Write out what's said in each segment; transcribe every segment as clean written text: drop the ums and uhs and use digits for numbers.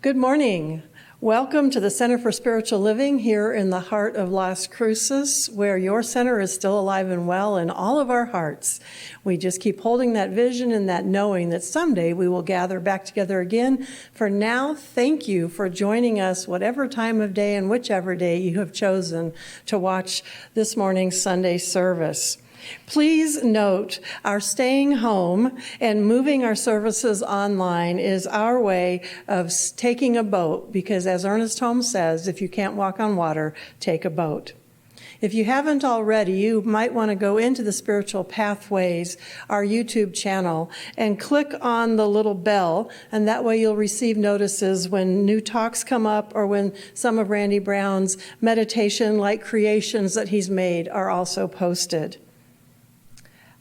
Good morning. Welcome to the Center for Spiritual Living here in the heart of Las Cruces, where your center is still alive and well in all of our hearts. We just keep holding that vision and that knowing that someday we will gather back together again. For now, thank you for joining us whatever time of day and whichever day you have chosen to watch this morning's Sunday service. Please note, our staying home and moving our services online is our way of taking a boat, because as Ernest Holmes says, if you can't walk on water, take a boat. If you haven't already, you might want to go into the Spiritual Pathways, our YouTube channel, and click on the little bell, and that way you'll receive notices when new talks come up or when some of Randy Brown's meditation-like creations that he's made are also posted.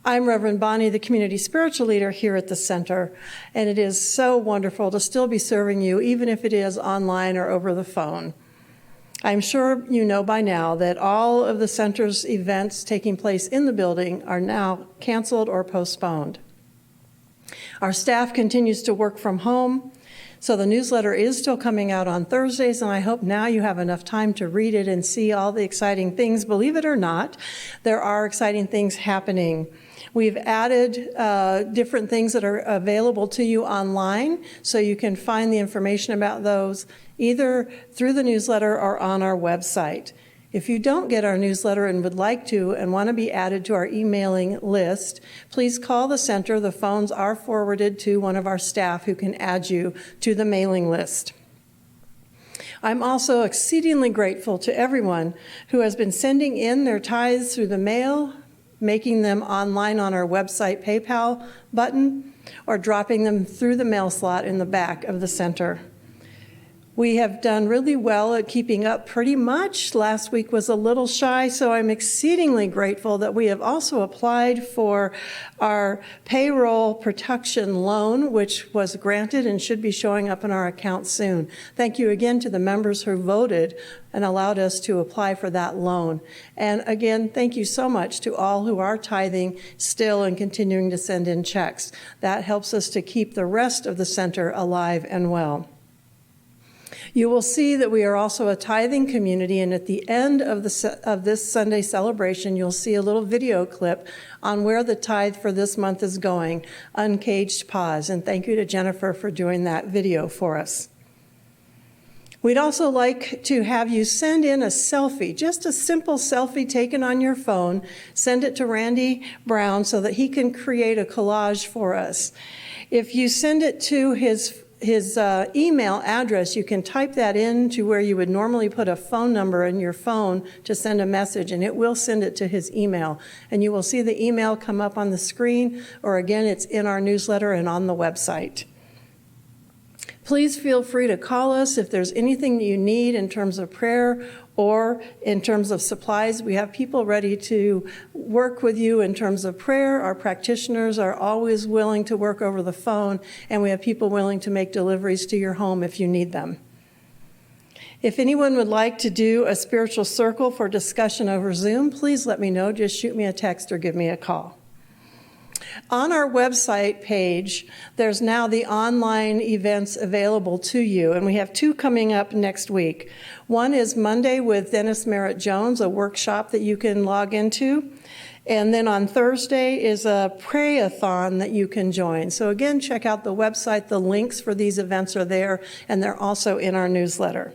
I'm Reverend Bonnie, the Community Spiritual Leader here at the Center, and it is so wonderful to still be serving you, even if it is online or over the phone. I'm sure you know by now that all of the Center's events taking place in the building are now canceled or postponed. Our staff continues to work from home, so the newsletter is still coming out on Thursdays, and I hope now you have enough time to read it and see all the exciting things. Believe it or not, there are exciting things happening. We've added different things that are available to you online, so you can find the information about those either through the newsletter or on our website. If you don't get our newsletter and would like to and want to be added to our emailing list, please call the center. The phones are forwarded to one of our staff who can add you to the mailing list. I'm also exceedingly grateful to everyone who has been sending in their tithes through the mail, making them online on our website PayPal button, or dropping them through the mail slot in the back of the center. We have done really well at keeping up pretty much. Last week was a little shy, so I'm exceedingly grateful that we have also applied for our payroll protection loan, which was granted and should be showing up in our account soon. Thank you again to the members who voted and allowed us to apply for that loan. And again, thank you so much to all who are tithing still and continuing to send in checks. That helps us to keep the rest of the center alive and well. You will see that we are also a tithing community, and at the end of this Sunday celebration, you'll see a little video clip on where the tithe for this month is going, Uncaged Pause, and thank you to Jennifer for doing that video for us. We'd also like to have you send in a selfie, just a simple selfie taken on your phone. Send it to Randy Brown so that he can create a collage for us. If you send it to his email address, you can type that in to where you would normally put a phone number in your phone to send a message, and it will send it to his email. And you will see the email come up on the screen, or again, it's in our newsletter and on the website. Please feel free to call us if there's anything that you need in terms of prayer or in terms of supplies. We have people ready to work with you in terms of prayer. Our practitioners are always willing to work over the phone, and we have people willing to make deliveries to your home if you need them. If anyone would like to do a spiritual circle for discussion over Zoom, please let me know. Just shoot me a text or give me a call. On our website page, there's now the online events available to you, and we have two coming up next week. One is Monday with Dennis Merritt Jones, a workshop that you can log into. And then on Thursday is a pray-a-thon that you can join. So again, check out the website. The links for these events are there, and they're also in our newsletter.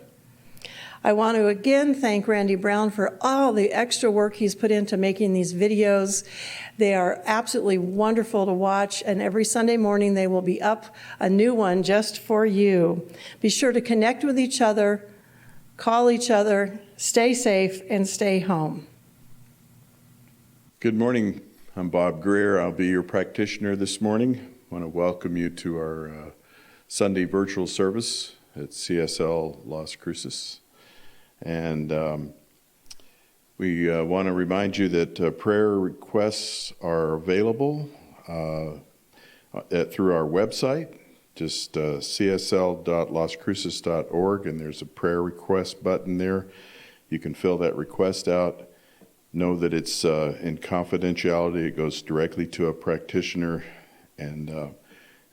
I want to again thank Randy Brown for all the extra work he's put into making these videos. They are absolutely wonderful to watch, and every Sunday morning they will be up a new one just for you. Be sure to connect with each other, call each other, stay safe, and stay home. Good morning. I'm Bob Greer. I'll be your practitioner this morning. I want to welcome you to our Sunday virtual service at CSL Las Cruces. And we want to remind you that prayer requests are available through our website, just csl.lascruces.org, and there's a prayer request button there. You can fill that request out. Know that it's in confidentiality. It goes directly to a practitioner, and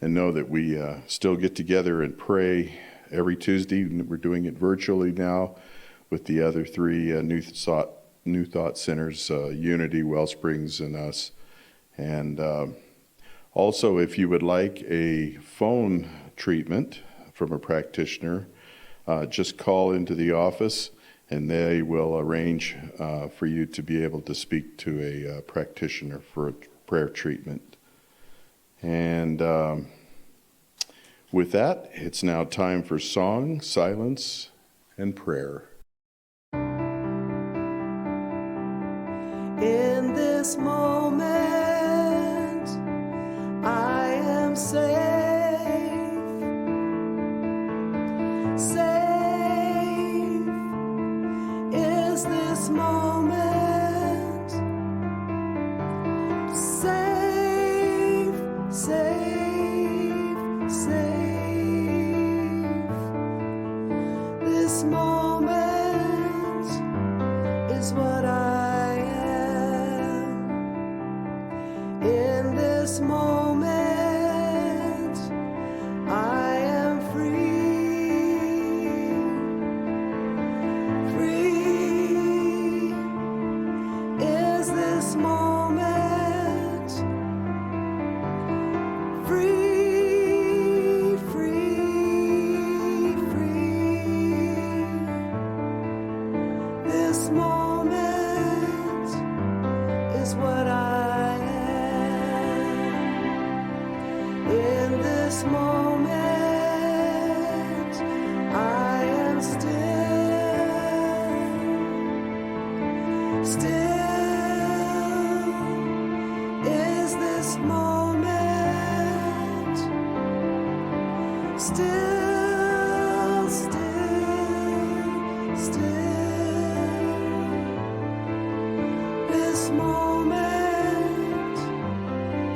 know that we still get together and pray every Tuesday. We're doing it virtually now with the other three New Thought Centers, Unity, Wellsprings, and us. And also, if you would like a phone treatment from a practitioner, just call into the office and they will arrange for you to be able to speak to a practitioner for a prayer treatment. And with that, it's now time for song, silence, and prayer. In this moment, I am safe. Safe is this moment. Safe, safe, safe. This moment is what I am. In this moment, I am free. Free is this moment. Free, free, free. This moment is what I am. In this moment, I am still. Still is this moment. Still, still, still. This moment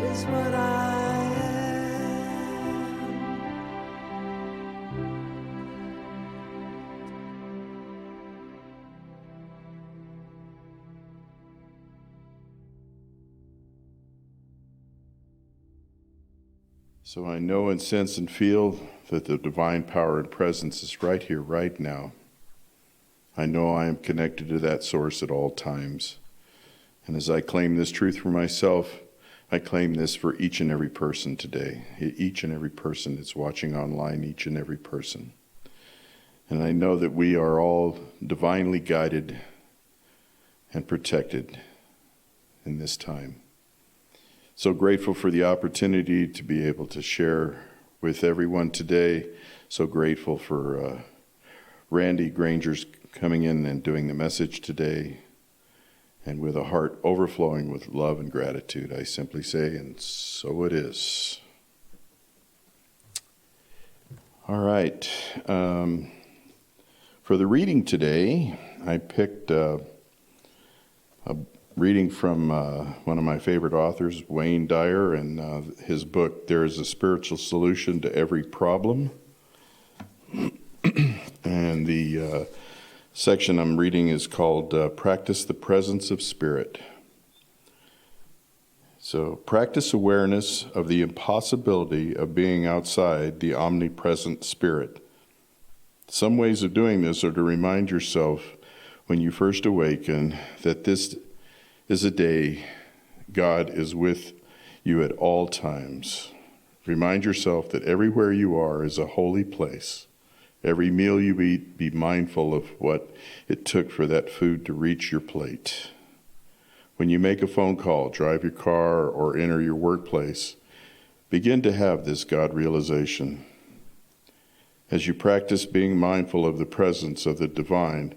is what I am. So I know and sense and feel that the divine power and presence is right here, right now. I know I am connected to that source at all times. And as I claim this truth for myself, I claim this for each and every person today, each and every person that's watching online, each and every person. And I know that we are all divinely guided and protected in this time. So grateful for the opportunity to be able to share with everyone today. So grateful for Randy Granger's coming in and doing the message today. And with a heart overflowing with love and gratitude, I simply say, and so it is. All right. For the reading today, I picked a reading from one of my favorite authors, Wayne Dyer, and his book, There is a Spiritual Solution to Every Problem. And the section I'm reading is called Practice the Presence of Spirit. So, practice awareness of the impossibility of being outside the omnipresent Spirit. Some ways of doing this are to remind yourself when you first awaken that this is a day God is with you at all times. Remind yourself that everywhere you are is a holy place. Every meal you eat, be mindful of what it took for that food to reach your plate. When you make a phone call, drive your car, or enter your workplace, begin to have this God realization. As you practice being mindful of the presence of the divine,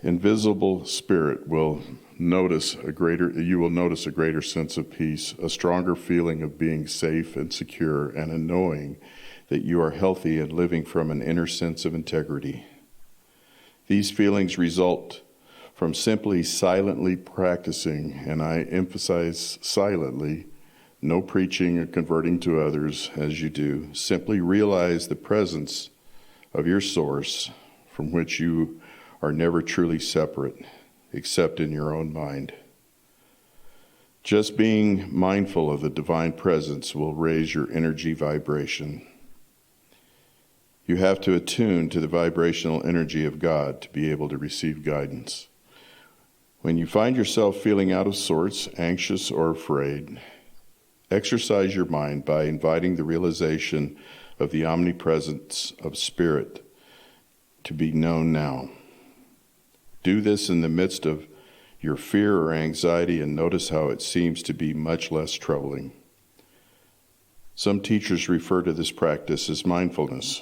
invisible spirit you will notice a greater sense of peace, a stronger feeling of being safe and secure, and a knowing that you are healthy and living from an inner sense of integrity. These feelings result from simply silently practicing, and I emphasize silently, no preaching or converting to others as you do. Simply realize the presence of your source from which you are never truly separate, except in your own mind. Just being mindful of the divine presence will raise your energy vibration. You have to attune to the vibrational energy of God to be able to receive guidance. When you find yourself feeling out of sorts, anxious, or afraid, exercise your mind by inviting the realization of the omnipresence of Spirit to be known now. Do this in the midst of your fear or anxiety and notice how it seems to be much less troubling. Some teachers refer to this practice as mindfulness.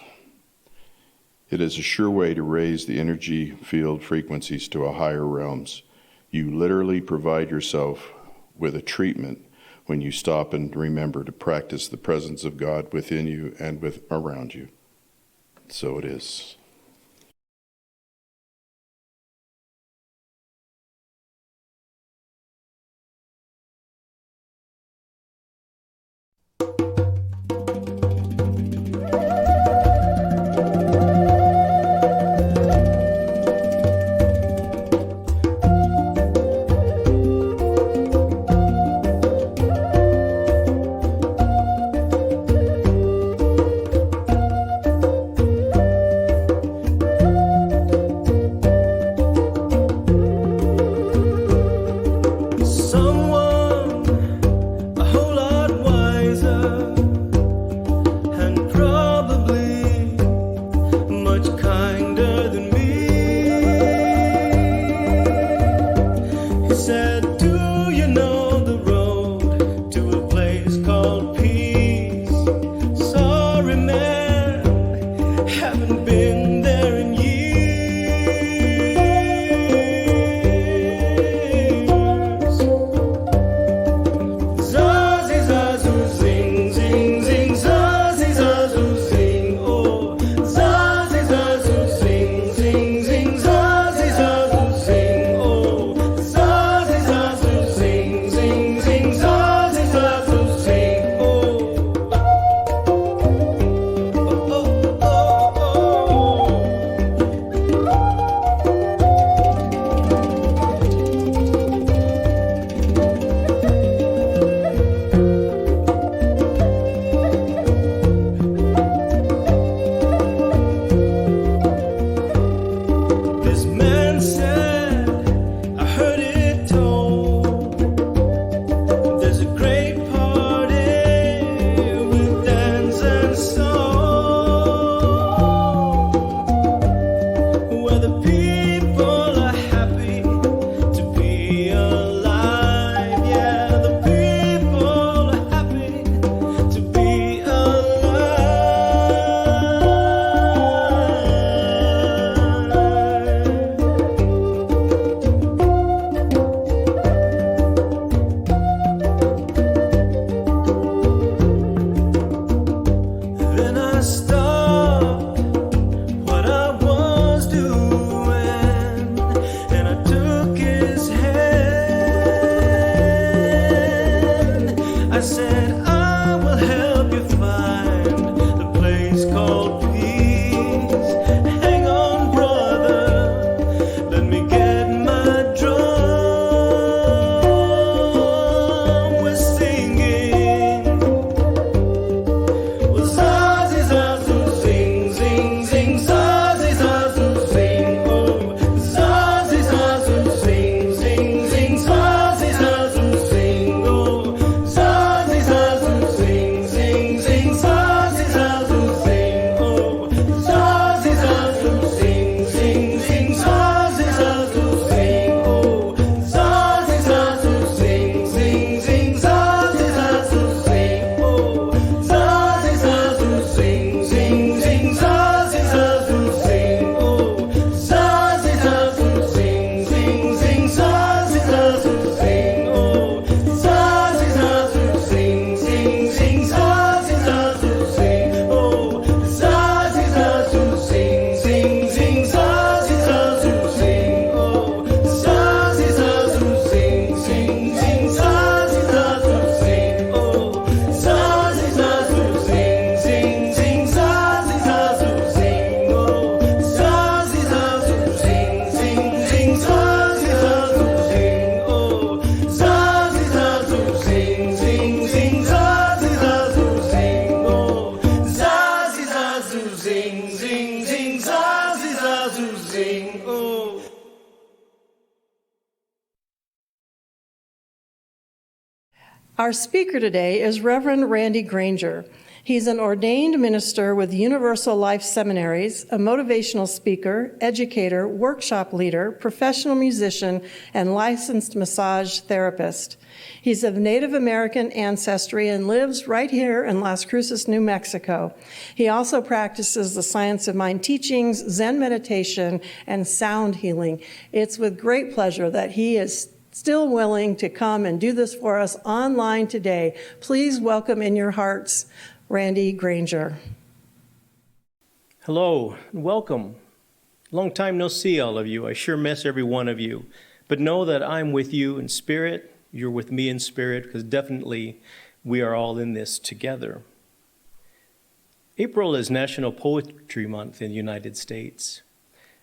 It is a sure way to raise the energy field frequencies to a higher realms. You literally provide yourself with a treatment when you stop and remember to practice the presence of God within you and around you. So it is. Our speaker today is Reverend Randy Granger. He's an ordained minister with Universal Life Seminaries, a motivational speaker, educator, workshop leader, professional musician, and licensed massage therapist. He's of Native American ancestry and lives right here in Las Cruces, New Mexico. He also practices the Science of Mind teachings, Zen meditation, and sound healing. It's with great pleasure that he is still willing to come and do this for us online today. Please welcome in your hearts, Randy Granger. Hello, and welcome. Long time no see, all of you. I sure miss every one of you. But know that I'm with you in spirit. You're with me in spirit, because definitely we are all in this together. April is National Poetry Month in the United States.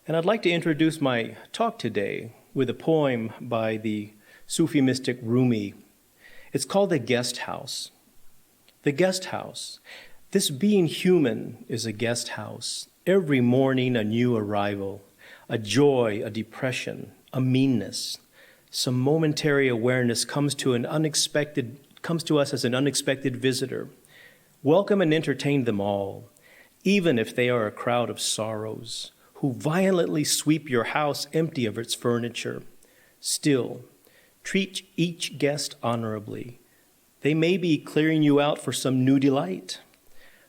And I'd like to introduce my talk today with a poem by the Sufi mystic Rumi. It's called The Guest House. The Guest House. This being human is a guest house. Every morning a new arrival, a joy, a depression, a meanness. Some momentary awareness comes to us as an unexpected visitor. Welcome and entertain them all, even if they are a crowd of sorrows, who violently sweep your house empty of its furniture. Still, treat each guest honorably. They may be clearing you out for some new delight.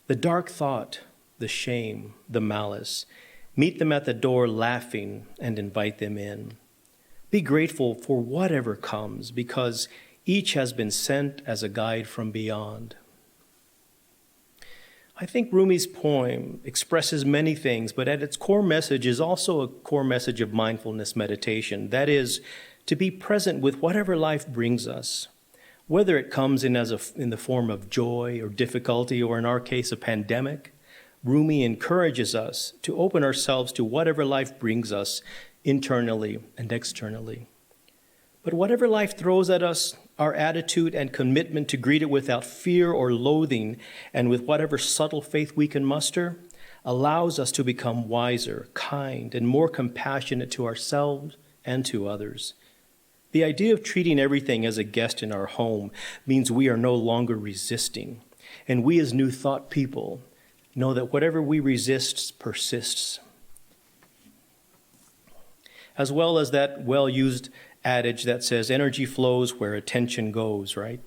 The dark thought, the shame, the malice, meet them at the door laughing and invite them in. Be grateful for whatever comes, because each has been sent as a guide from beyond. I think Rumi's poem expresses many things, but at its core message is also a core message of mindfulness meditation. That is, to be present with whatever life brings us, whether it comes in in the form of joy or difficulty, or in our case, a pandemic. Rumi encourages us to open ourselves to whatever life brings us internally and externally. But whatever life throws at us, our attitude and commitment to greet it without fear or loathing, and with whatever subtle faith we can muster, allows us to become wiser, kind, and more compassionate to ourselves and to others. The idea of treating everything as a guest in our home means we are no longer resisting. And we as New Thought people know that whatever we resist persists. As well as that well-used adage that says energy flows where attention goes, right?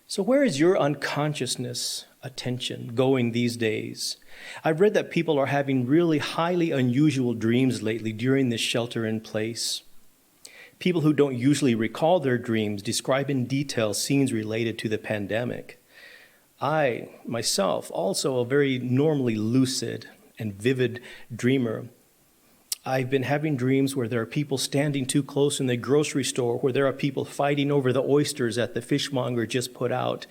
So where is your unconsciousness attention going these days? I've read that people are having really highly unusual dreams lately during this shelter in place. People who don't usually recall their dreams describe in detail scenes related to the pandemic. I, myself, also a very normally lucid and vivid dreamer. I've been having dreams where there are people standing too close in the grocery store, where there are people fighting over the oysters that the fishmonger just put out,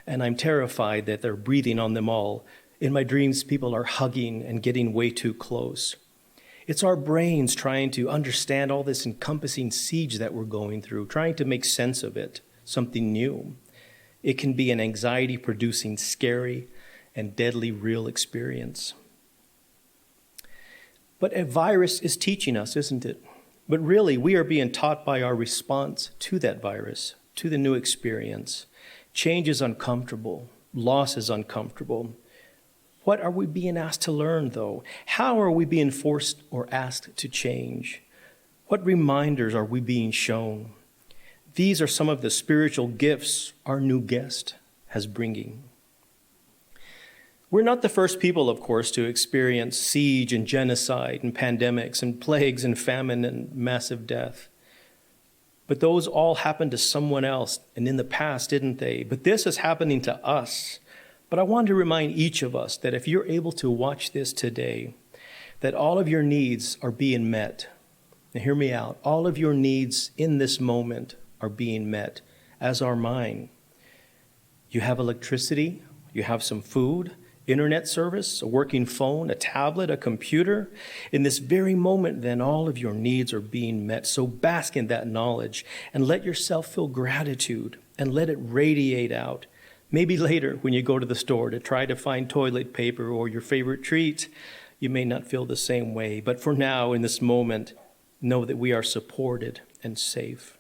and I'm terrified that they're breathing on them all. In my dreams, people are hugging and getting way too close. It's our brains trying to understand all this encompassing siege that we're going through, trying to make sense of it, something new. It can be an anxiety-producing, scary, and deadly real experience. But a virus is teaching us, isn't it? But really, we are being taught by our response to that virus, to the new experience. Change is uncomfortable. Loss is uncomfortable. What are we being asked to learn, though? How are we being forced or asked to change? What reminders are we being shown? These are some of the spiritual gifts our new guest has bringing. We're not the first people, of course, to experience siege and genocide and pandemics and plagues and famine and massive death. But those all happened to someone else and in the past, didn't they? But this is happening to us. But I want to remind each of us that if you're able to watch this today, that all of your needs are being met. Now hear me out. All of your needs in this moment are being met, as are mine. You have electricity, you have some food, internet service, a working phone, a tablet, a computer. In this very moment, then, all of your needs are being met. So bask in that knowledge and let yourself feel gratitude and let it radiate out. Maybe later, when you go to the store to try to find toilet paper or your favorite treat, you may not feel the same way. But for now, in this moment, know that we are supported and safe.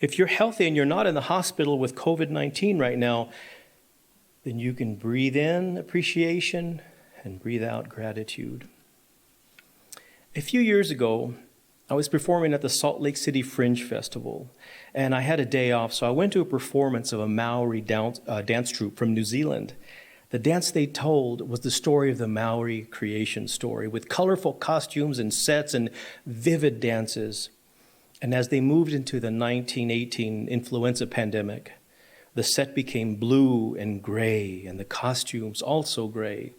If you're healthy and you're not in the hospital with COVID-19 right now, then you can breathe in appreciation and breathe out gratitude. A few years ago, I was performing at the Salt Lake City Fringe Festival, and I had a day off, so I went to a performance of a Maori dance troupe from New Zealand. The dance they told was the story of the Maori creation story, with colorful costumes and sets and vivid dances. And as they moved into the 1918 influenza pandemic, the set became blue and gray, and the costumes also gray.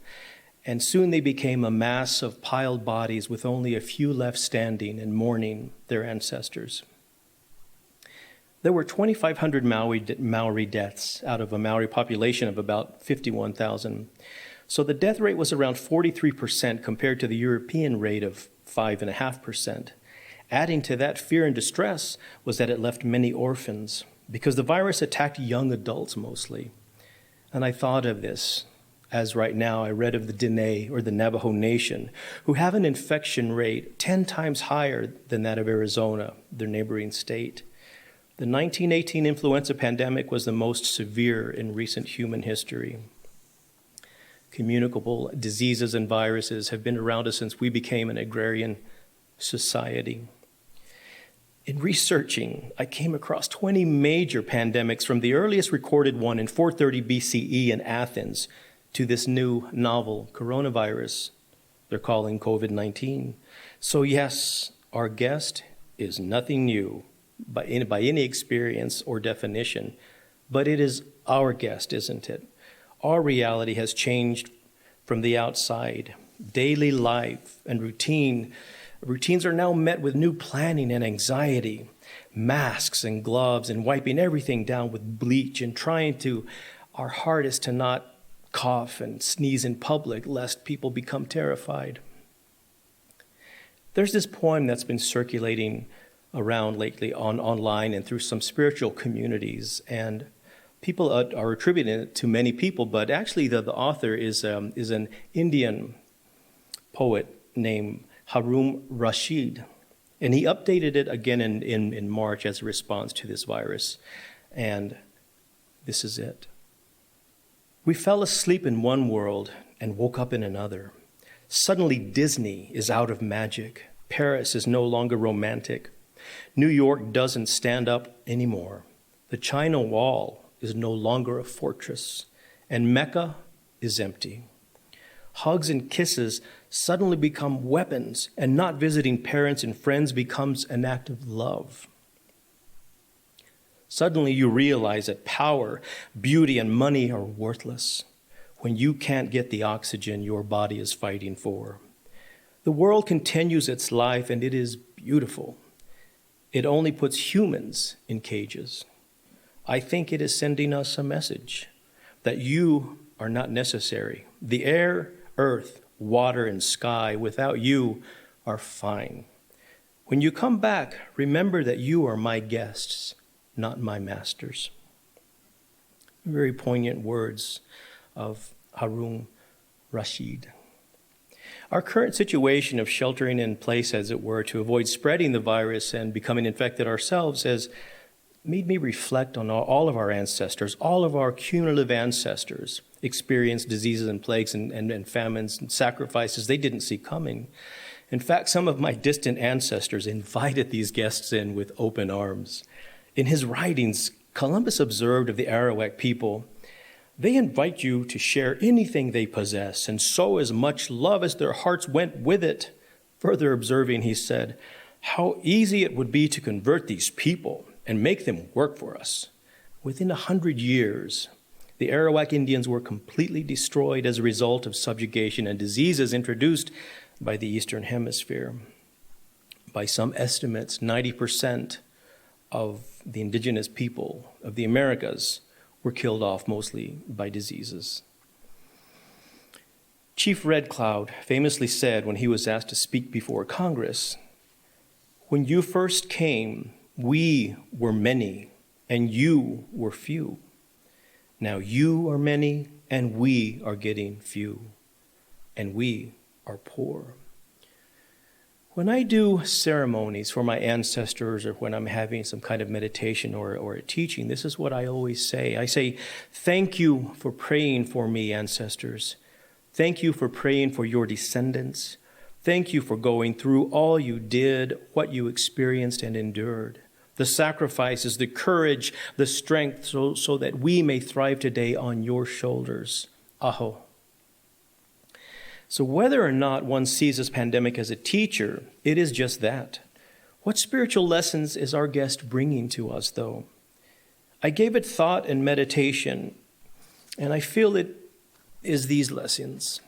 And soon they became a mass of piled bodies with only a few left standing and mourning their ancestors. There were 2,500 Maori deaths out of a Maori population of about 51,000. So the death rate was around 43% compared to the European rate of 5.5%. Adding to that fear and distress was that it left many orphans because the virus attacked young adults mostly. And I thought of this as right now I read of the Diné, or the Navajo Nation, who have an infection rate 10 times higher than that of Arizona, their neighboring state. The 1918 influenza pandemic was the most severe in recent human history. Communicable diseases and viruses have been around us since we became an agrarian society. In researching, I came across 20 major pandemics from the earliest recorded one in 430 BCE in Athens to this new novel coronavirus they're calling COVID-19. So yes, our guest is nothing new by any experience or definition, but it is our guest, isn't it? Our reality has changed from the outside. Daily life and routines are now met with new planning and anxiety, masks and gloves and wiping everything down with bleach and trying our hardest to not cough and sneeze in public lest people become terrified. There's this poem that's been circulating around lately online and through some spiritual communities, and people are attributing it to many people, but actually the author is an Indian poet named Harun Rashid, and he updated it again in March as a response to this virus, and this is it. We fell asleep in one world and woke up in another. Suddenly Disney is out of magic. Paris is no longer romantic. New York doesn't stand up anymore. The China Wall is no longer a fortress, and Mecca is empty. Hugs and kisses suddenly become weapons, and not visiting parents and friends becomes an act of love. Suddenly you realize that power, beauty, and money are worthless when you can't get the oxygen your body is fighting for. The world continues its life, and it is beautiful. It only puts humans in cages. I think it is sending us a message that you are not necessary. The air, earth, water, and sky without you are fine. When you come back, remember that you are my guests, not my masters. Very poignant words of Harun Rashid. Our current situation of sheltering in place, as it were, to avoid spreading the virus and becoming infected ourselves has made me reflect on all of our ancestors, all of our cumulative ancestors experienced diseases and plagues and famines and sacrifices they didn't see coming. In fact, some of my distant ancestors invited these guests in with open arms. In his writings, Columbus observed of the Arawak people, they invite you to share anything they possess and sow as much love as their hearts went with it. Further observing, he said, how easy it would be to convert these people and make them work for us. Within 100 years, the Arawak Indians were completely destroyed as a result of subjugation and diseases introduced by the Eastern Hemisphere. By some estimates, 90% of the indigenous people of the Americas were killed off mostly by diseases. Chief Red Cloud famously said when he was asked to speak before Congress, "When you first came, we were many and you were few. Now you are many and we are getting few, and we are poor." When I do ceremonies for my ancestors or when I'm having some kind of meditation or a teaching, this is what I always say. I say, thank you for praying for me, ancestors. Thank you for praying for your descendants. Thank you for going through all you did, what you experienced and endured. The sacrifices, the courage, the strength, so that we may thrive today on your shoulders. Aho. So whether or not one sees this pandemic as a teacher, it is just that. What spiritual lessons is our guest bringing to us, though? I gave it thought and meditation, and I feel it is these lessons.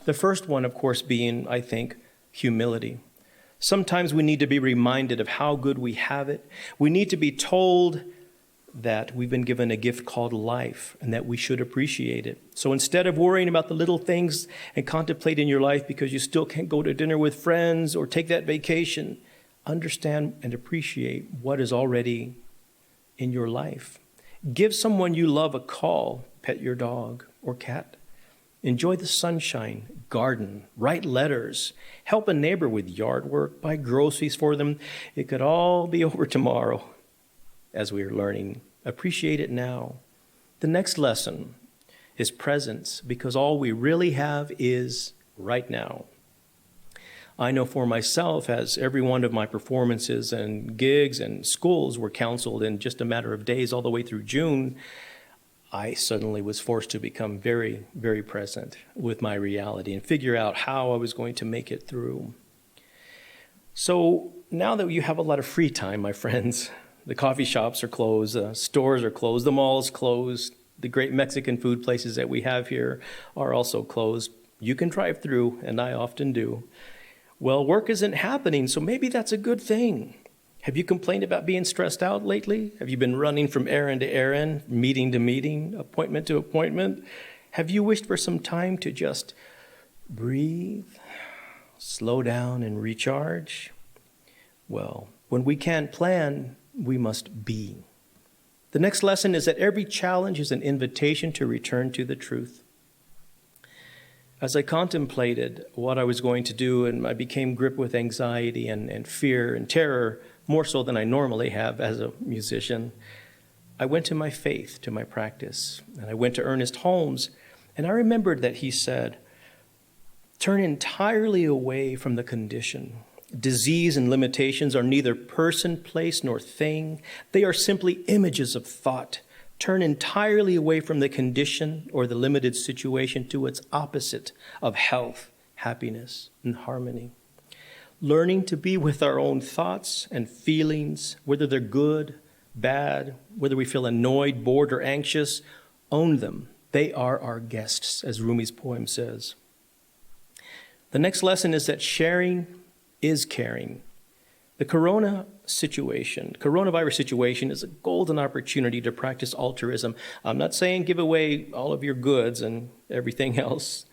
The first one, of course, being, I think, humility. Sometimes we need to be reminded of how good we have it. We need to be told that we've been given a gift called life and that we should appreciate it. So instead of worrying about the little things and contemplating your life because you still can't go to dinner with friends or take that vacation, understand and appreciate what is already in your life. Give someone you love a call, pet your dog or cat. Enjoy the sunshine, garden, write letters, help a neighbor with yard work, buy groceries for them. It could all be over tomorrow. As we are learning, appreciate it now. The next lesson is presence, because all we really have is right now. I know for myself, as every one of my performances and gigs and schools were canceled in just a matter of days all the way through June, I suddenly was forced to become very, very present with my reality and figure out how I was going to make it through. So now that you have a lot of free time, my friends, the coffee shops are closed, stores are closed, the malls closed, the great Mexican food places that we have here are also closed. You can drive through, and I often do. Well, work isn't happening, so maybe that's a good thing. Have you complained about being stressed out lately? Have you been running from errand to errand, meeting to meeting, appointment to appointment? Have you wished for some time to just breathe, slow down, and recharge? Well, when we can't plan, we must be. The next lesson is that every challenge is an invitation to return to the truth. As I contemplated what I was going to do, and I became gripped with anxiety and fear and terror, more so than I normally have as a musician, I went to my faith, to my practice, and I went to Ernest Holmes, and I remembered that he said, turn entirely away from the condition. Disease and limitations are neither person, place, nor thing. They are simply images of thought. Turn entirely away from the condition or the limited situation to its opposite of health, happiness, and harmony. Learning to be with our own thoughts and feelings, whether they're good, bad, whether we feel annoyed, bored, or anxious, own them. They are our guests, as Rumi's poem says. The next lesson is that sharing is caring. The coronavirus situation is a golden opportunity to practice altruism. I'm not saying give away all of your goods and everything else,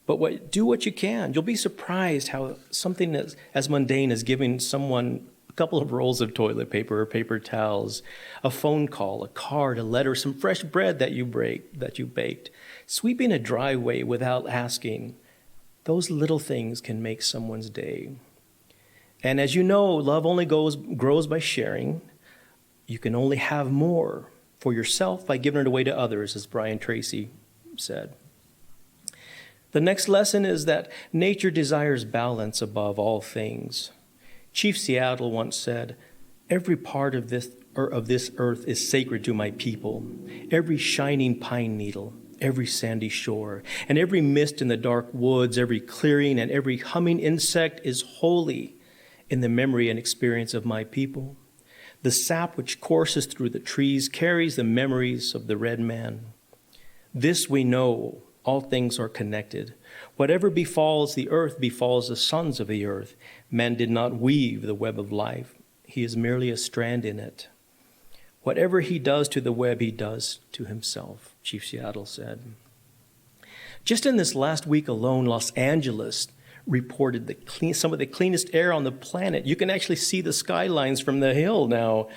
but do what you can. You'll be surprised how something as mundane as giving someone a couple of rolls of toilet paper or paper towels, a phone call, a card, a letter, some fresh bread that you baked, sweeping a driveway without asking, those little things can make someone's day. And as you know, love only grows by sharing. You can only have more for yourself by giving it away to others, as Brian Tracy said. The next lesson is that nature desires balance above all things. Chief Seattle once said, every part of this earth is sacred to my people. Every shining pine needle, every sandy shore, and every mist in the dark woods, every clearing, and every humming insect is holy in the memory and experience of my people. The sap which courses through the trees carries the memories of the red man. This we know, all things are connected. Whatever befalls the earth befalls the sons of the earth. Man did not weave the web of life. He is merely a strand in it. Whatever he does to the web, he does to himself, Chief Seattle said. Just in this last week alone, Los Angeles reported some of the cleanest air on the planet. You can actually see the skylines from the hill now.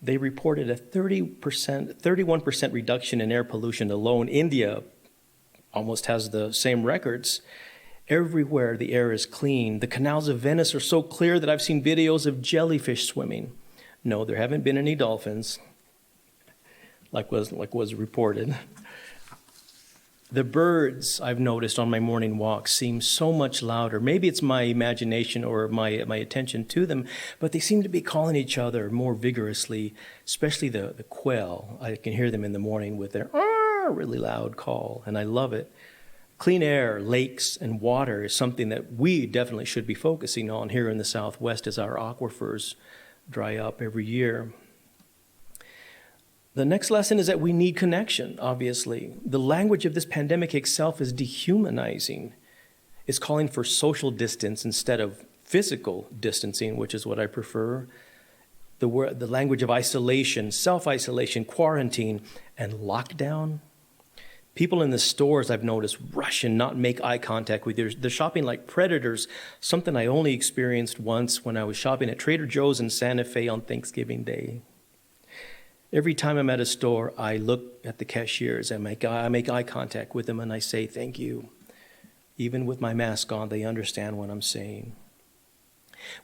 They reported a 31% reduction in air pollution alone. India almost has the same records. Everywhere the air is clean. The canals of Venice are so clear that I've seen videos of jellyfish swimming. No, there haven't been any dolphins, like was reported. The birds I've noticed on my morning walks seem so much louder. Maybe it's my imagination or my attention to them, but they seem to be calling each other more vigorously, especially the quail. I can hear them in the morning with their really loud call, and I love it. Clean air, lakes, and water is something that we definitely should be focusing on here in the Southwest as our aquifers dry up every year. The next lesson is that we need connection, obviously. The language of this pandemic itself is dehumanizing. It's calling for social distance instead of physical distancing, which is what I prefer. The language of isolation, self-isolation, quarantine, and lockdown. People in the stores, I've noticed, rush and not make eye contact with you. They're shopping like predators, something I only experienced once when I was shopping at Trader Joe's in Santa Fe on Thanksgiving Day. Every time I'm at a store, I look at the cashiers and I make eye contact with them and I say, thank you. Even with my mask on, they understand what I'm saying.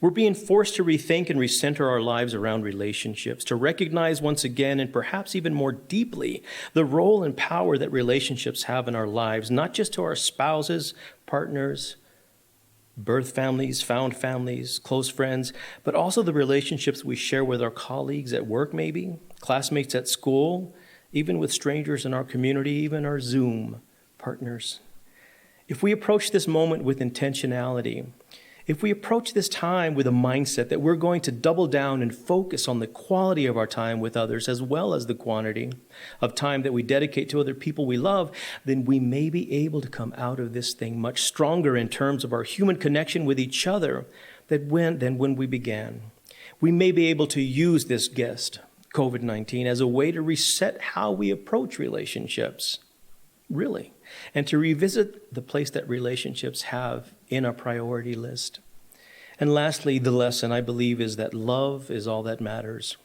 We're being forced to rethink and recenter our lives around relationships, to recognize once again and perhaps even more deeply the role and power that relationships have in our lives, not just to our spouses, partners, birth families, found families, close friends, but also the relationships we share with our colleagues at work maybe, classmates at school, even with strangers in our community, even our Zoom partners. If we approach this moment with intentionality, if we approach this time with a mindset that we're going to double down and focus on the quality of our time with others as well as the quantity of time that we dedicate to other people we love, then we may be able to come out of this thing much stronger in terms of our human connection with each other than when we began. We may be able to use this guest, COVID-19, as a way to reset how we approach relationships, really, and to revisit the place that relationships have in our priority list. And lastly, the lesson, I believe, is that love is all that matters.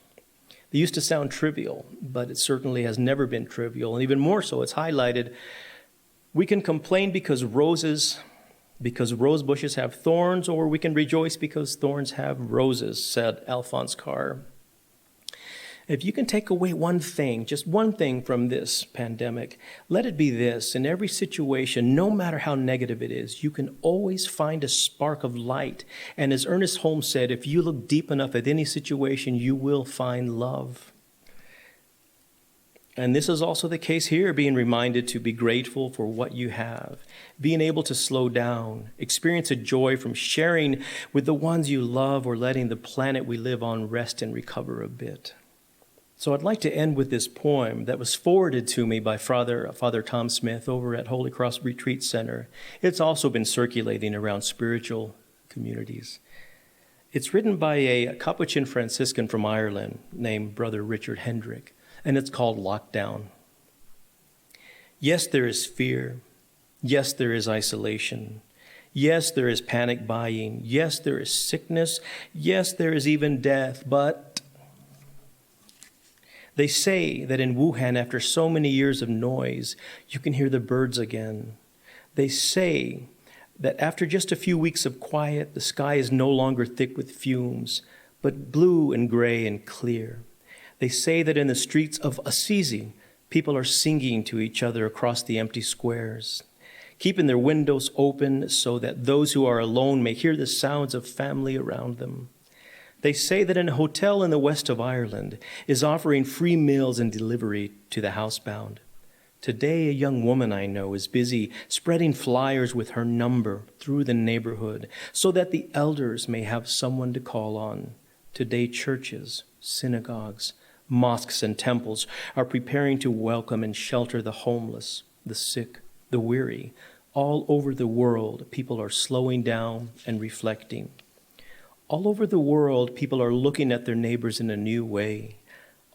It used to sound trivial, but it certainly has never been trivial, and even more so, it's highlighted. We can complain because rose bushes have thorns, or we can rejoice because thorns have roses, said Alphonse Carr. If you can take away one thing, just one thing from this pandemic, let it be this. In every situation, no matter how negative it is, you can always find a spark of light. And as Ernest Holmes said, if you look deep enough at any situation, you will find love. And this is also the case here, being reminded to be grateful for what you have, being able to slow down, experience a joy from sharing with the ones you love, or letting the planet we live on rest and recover a bit. So I'd like to end with this poem that was forwarded to me by Father Tom Smith over at Holy Cross Retreat Center. It's also been circulating around spiritual communities. It's written by a Capuchin Franciscan from Ireland named Brother Richard Hendrick, and it's called Lockdown. Yes, there is fear. Yes, there is isolation. Yes, there is panic buying. Yes, there is sickness. Yes, there is even death, but they say that in Wuhan, after so many years of noise, you can hear the birds again. They say that after just a few weeks of quiet, the sky is no longer thick with fumes, but blue and gray and clear. They say that in the streets of Assisi, people are singing to each other across the empty squares, keeping their windows open so that those who are alone may hear the sounds of family around them. They say that a hotel in the west of Ireland is offering free meals and delivery to the housebound. Today, a young woman I know is busy spreading flyers with her number through the neighborhood so that the elders may have someone to call on. Today, churches, synagogues, mosques, and temples are preparing to welcome and shelter the homeless, the sick, the weary. All over the world, people are slowing down and reflecting. All over the world, people are looking at their neighbors in a new way.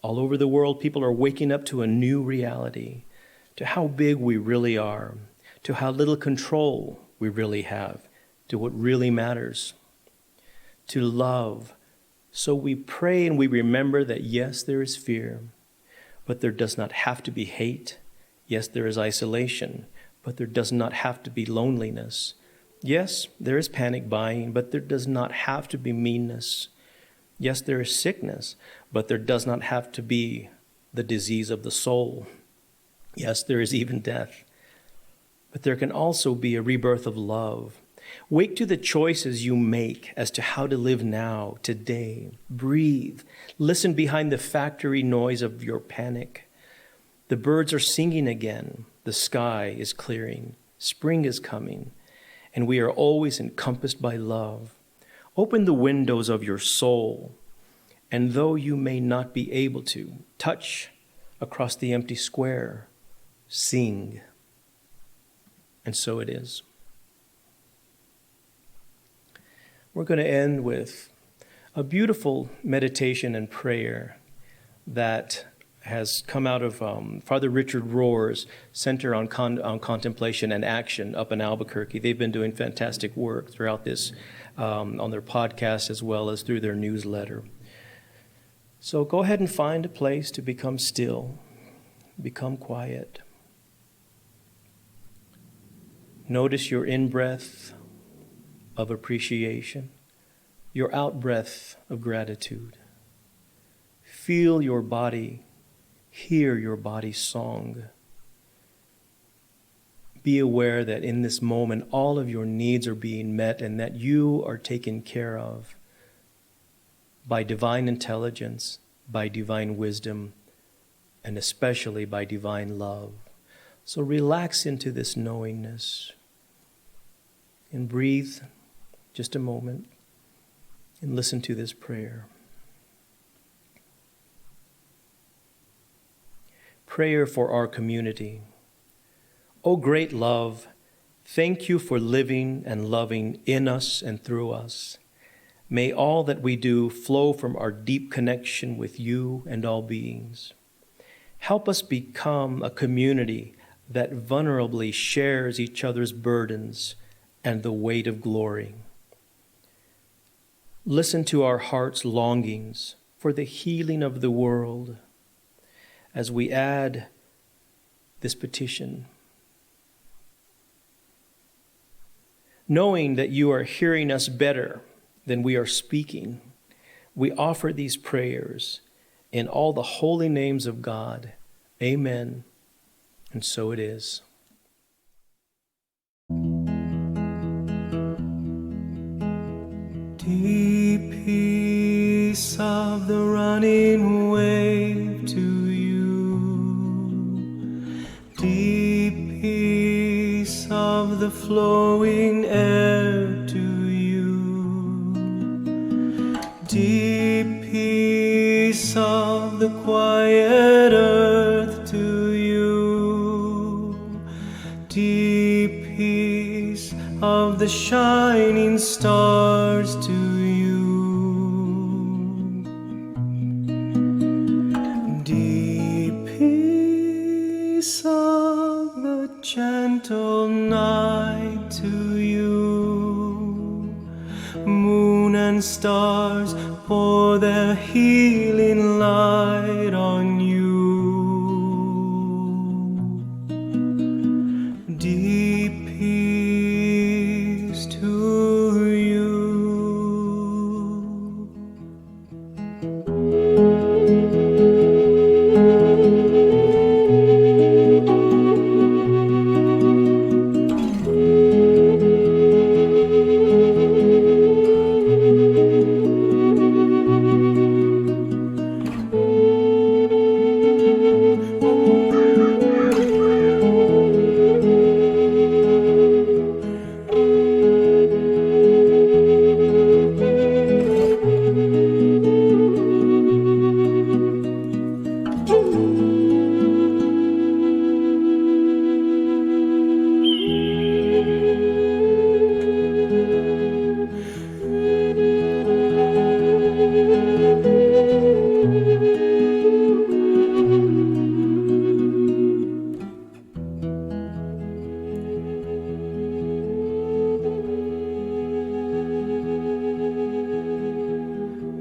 All over the world, people are waking up to a new reality, to how big we really are, to how little control we really have, to what really matters, to love. So we pray and we remember that yes, there is fear, but there does not have to be hate. Yes, there is isolation, but there does not have to be loneliness. Yes, there is panic buying, but there does not have to be meanness. Yes, there is sickness, but there does not have to be the disease of the soul. Yes, there is even death, but there can also be a rebirth of love. Wake to the choices you make as to how to live now, today. Breathe. Listen behind the factory noise of your panic. The birds are singing again. The sky is clearing. Spring is coming. And we are always encompassed by love. Open the windows of your soul. And though you may not be able to touch across the empty square, sing. And so it is. We're going to end with a beautiful meditation and prayer that has come out of Father Richard Rohr's Center on Contemplation and Action up in Albuquerque. They've been doing fantastic work throughout this on their podcast as well as through their newsletter. So go ahead and find a place to become still, become quiet. Notice your in-breath of appreciation, your out-breath of gratitude. Feel your body, hear your body's song. Be aware that in this moment all of your needs are being met and that you are taken care of by divine intelligence, by divine wisdom, and especially by divine love. So relax into this knowingness and breathe just a moment and listen to this prayer. Prayer for our community. O great love, thank you for living and loving in us and through us. May all that we do flow from our deep connection with you and all beings. Help us become a community that vulnerably shares each other's burdens and the weight of glory. Listen to our heart's longings for the healing of the world as we add this petition. Knowing that you are hearing us better than we are speaking, we offer these prayers in all the holy names of God. Amen. And so it is. Deep peace of the running wave to you. Deep peace of the flowing air to you. Deep peace of the quiet earth to you. Deep peace of the shining stars to you. Deep peace of the gentle night to you. Moon and stars pour their healing light on you. Deep peace to you.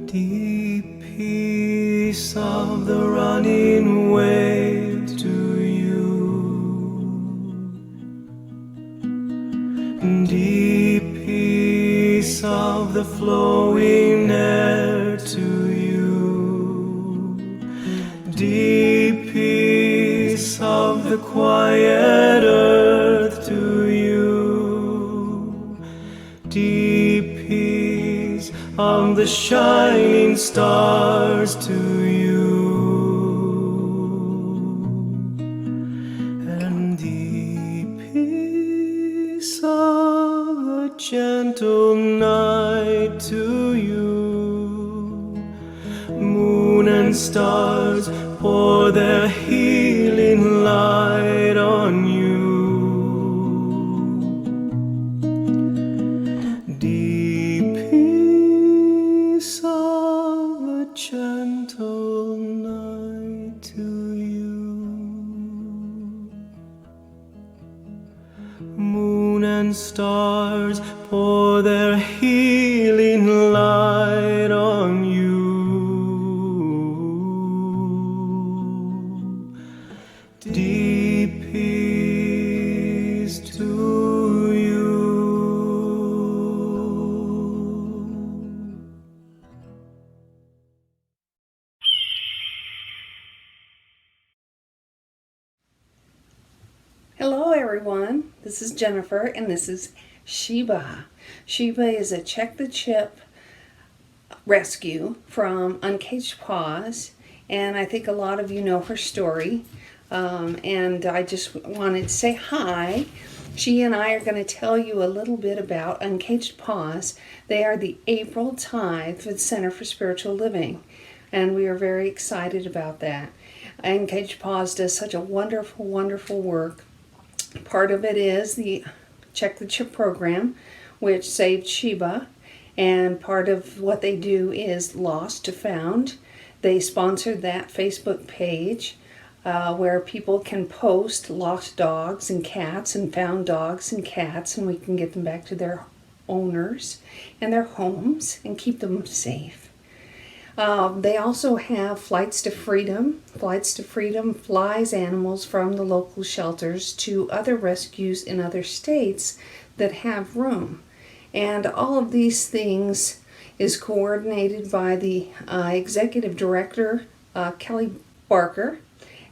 Deep peace of the running wave to you. Deep flowing air to you. Deep peace of the quiet earth to you. Deep peace of the shining stars to you. And deep peace of the gentle night to you. Moon and stars pour their healing light on you. Deep peace of the gentle night to you. Moon and stars pour their healing light on you. Deep peace to you. Hello everyone, this is Jennifer and this is Sheba. Sheba is a Check the Chip rescue from Uncaged Paws, and I think a lot of you know her story. And I just wanted to say hi. She and I are going to tell you a little bit about Uncaged Paws. They are the April Tithe for the Center for Spiritual Living, and we are very excited about that. Uncaged Paws does such a wonderful, wonderful work. Part of it is the Check the Chip program, which saved Sheba, and part of what they do is Lost to Found. They sponsored that Facebook page where people can post lost dogs and cats and found dogs and cats, and we can get them back to their owners and their homes and keep them safe. They also have Flights to Freedom. Flights to Freedom flies animals from the local shelters to other rescues in other states that have room. And all of these things is coordinated by the executive director, Kelly Barker.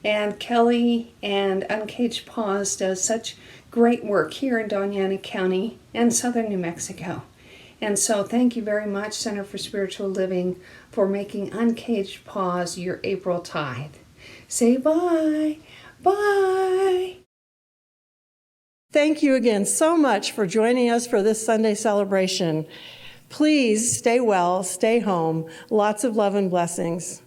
And Kelly and Uncaged Paws does such great work here in Doñana County and southern New Mexico. And so thank you very much, Center for Spiritual Living, for making Uncaged Paws your April Tithe. Say bye. Bye. Thank you again so much for joining us for this Sunday celebration. Please stay well, stay home. Lots of love and blessings.